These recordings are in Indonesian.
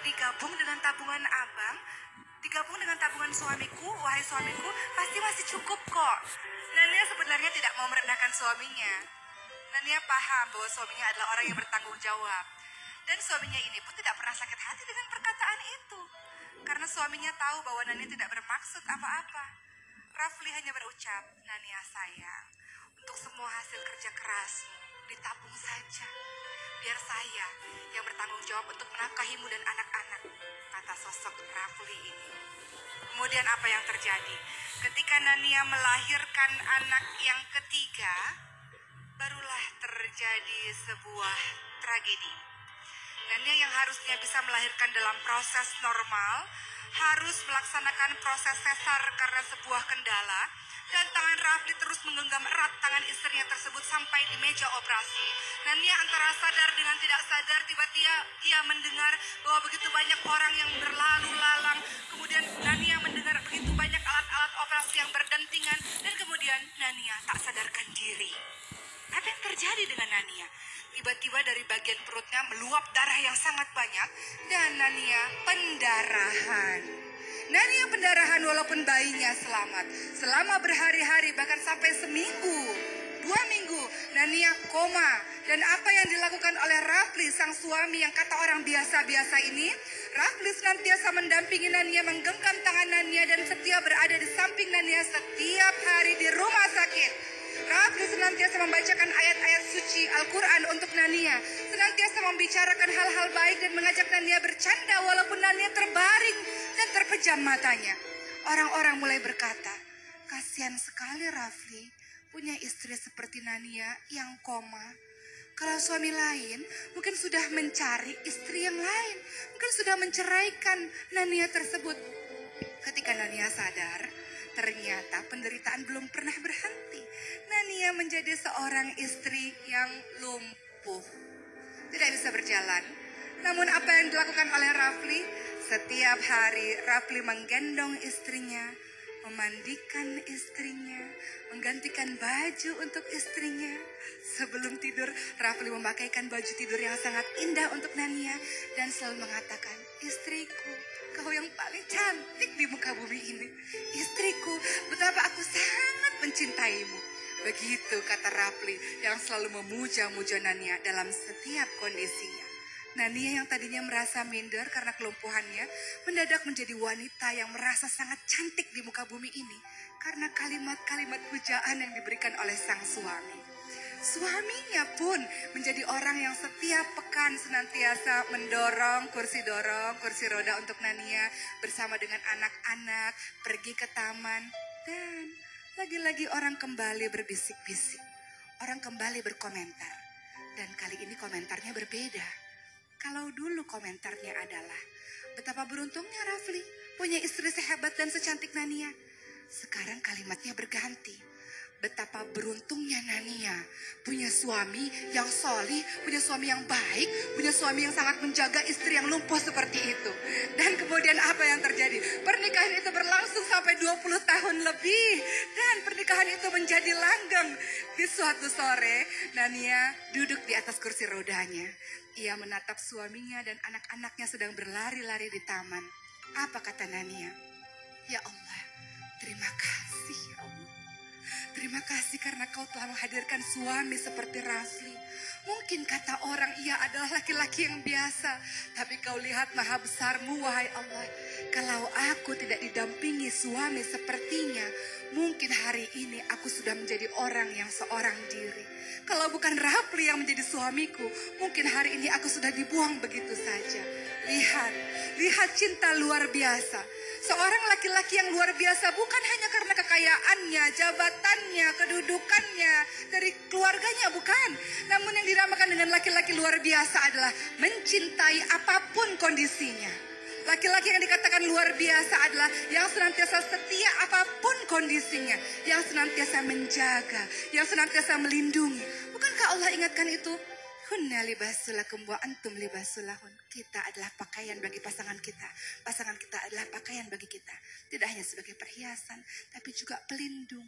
digabung dengan tabungan abang, digabung dengan tabungan suamiku, wahai suamiku, pasti masih cukup kok. Nania sebenarnya tidak mau merendahkan suaminya. Nania paham bahwa suaminya adalah orang yang bertanggung jawab. Dan suaminya ini pun tidak pernah sakit hati dengan perkataan itu. Karena suaminya tahu bahwa Nania tidak bermaksud apa-apa. Rafli hanya berucap, Nania sayang, untuk semua hasil kerja kerasmu, ditabung saja. Biar saya yang bertanggung jawab untuk menafkahimu dan anak-anak, kata sosok Rafli ini. Kemudian apa yang terjadi? Ketika Nania melahirkan anak yang ketiga, barulah terjadi sebuah tragedi. Nania yang harusnya bisa melahirkan dalam proses normal, harus melaksanakan proses sesar karena sebuah kendala, dan tangan Rafli terus menggenggam erat tangan istrinya tersebut sampai di meja operasi. Nania antara sadar dengan tidak sadar, tiba-tiba ia mendengar bahwa begitu banyak orang yang berlalu lalang. Kemudian Nania mendengar begitu banyak alat-alat operasi yang berdentingan, dan kemudian Nania tak sadarkan diri. Apa yang terjadi dengan Nania? Tiba-tiba dari bagian perutnya meluap darah yang sangat banyak dan Nania pendarahan. Nania pendarahan walaupun bayinya selamat. Selama berhari-hari bahkan sampai seminggu, 2 minggu, Nania koma. Dan apa yang dilakukan oleh Rafli sang suami yang kata orang biasa-biasa ini, Rafli senantiasa mendampingi Nania, menggenggam tangan Nania dan setia berada di samping Nania setiap hari di rumah sakit. Rafli senantiasa membacakan ayat-ayat suci Al-Quran untuk Nania. Senantiasa membicarakan hal-hal baik dan mengajak Nania bercanda walaupun Nania terbaring dan terpejam matanya. Orang-orang mulai berkata, kasihan sekali Rafli punya istri seperti Nania yang koma. Kalau suami lain mungkin sudah mencari istri yang lain. Mungkin sudah menceraikan Nania tersebut. Ketika Nania sadar, ternyata penderitaan belum pernah berhenti. Nania menjadi seorang istri yang lumpuh. Tidak bisa berjalan. Namun apa yang dilakukan oleh Rafli? Setiap hari Rafli menggendong istrinya, memandikan istrinya, menggantikan baju untuk istrinya. Sebelum tidur, Rafli memakaikan baju tidur yang sangat indah untuk Nania dan selalu mengatakan, istriku, kau yang paling cantik di muka bumi ini. Istriku, betapa aku sangat mencintaimu. Begitu kata Rafli yang selalu memuja-muja Nania dalam setiap kondisinya. Nania yang tadinya merasa minder karena kelumpuhannya, mendadak menjadi wanita yang merasa sangat cantik di muka bumi ini karena kalimat-kalimat pujaan yang diberikan oleh sang suami. Suaminya pun menjadi orang yang setiap pekan senantiasa mendorong kursi roda untuk Nania bersama dengan anak-anak pergi ke taman. Dan lagi-lagi orang kembali berbisik-bisik. Orang kembali berkomentar. Dan kali ini komentarnya berbeda. Kalau dulu komentarnya adalah, betapa beruntungnya Rafli punya istri sehebat dan secantik Nania. Sekarang kalimatnya berganti. Betapa beruntungnya Nania punya suami yang solih, punya suami yang baik, punya suami yang sangat menjaga istri yang lumpuh seperti itu. Dan kemudian apa yang terjadi? Pernikahan itu berlangsung sampai 20 tahun lebih. Dan pernikahan itu menjadi langgeng. Di suatu sore, Nania duduk di atas kursi rodanya. Ia menatap suaminya dan anak-anaknya sedang berlari-lari di taman. Apa kata Nania? Ya Allah, terima kasih ya Allah. Terima kasih karena kau telah menghadirkan suami seperti Rafli. Mungkin kata orang ia adalah laki-laki yang biasa. Tapi kau lihat maha besarmu wahai Allah. Kalau aku tidak didampingi suami sepertinya, mungkin hari ini aku sudah menjadi orang yang seorang diri. Kalau bukan Rafli yang menjadi suamiku, mungkin hari ini aku sudah dibuang begitu saja. Lihat cinta luar biasa. Seorang laki-laki yang luar biasa bukan hanya karena kekayaannya, jabatannya, kedudukannya, dari keluarganya, bukan. Namun yang dinamakan dengan laki-laki luar biasa adalah mencintai apapun kondisinya. Laki-laki yang dikatakan luar biasa adalah yang senantiasa setia apapun kondisinya, yang senantiasa menjaga, yang senantiasa melindungi. Bukankah Allah ingatkan itu? Hunna libasulakum wa antum libasulahun. Kita adalah pakaian bagi pasangan kita. Pasangan kita adalah pakaian bagi kita. Tidak hanya sebagai perhiasan, tapi juga pelindung.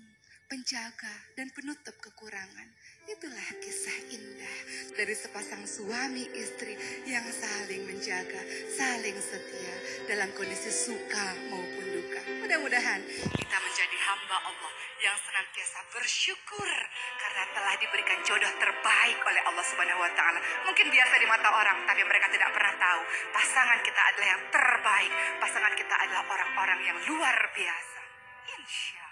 penjaga dan penutup kekurangan. Itulah kisah indah dari sepasang suami istri yang saling menjaga, saling setia dalam kondisi suka maupun duka. Mudah-mudahan kita menjadi hamba Allah yang senantiasa bersyukur karena telah diberikan jodoh terbaik oleh Allah Subhanahu wa taala. Mungkin biasa di mata orang, tapi mereka tidak pernah tahu pasangan kita adalah yang terbaik. Pasangan kita adalah orang-orang yang luar biasa. Insya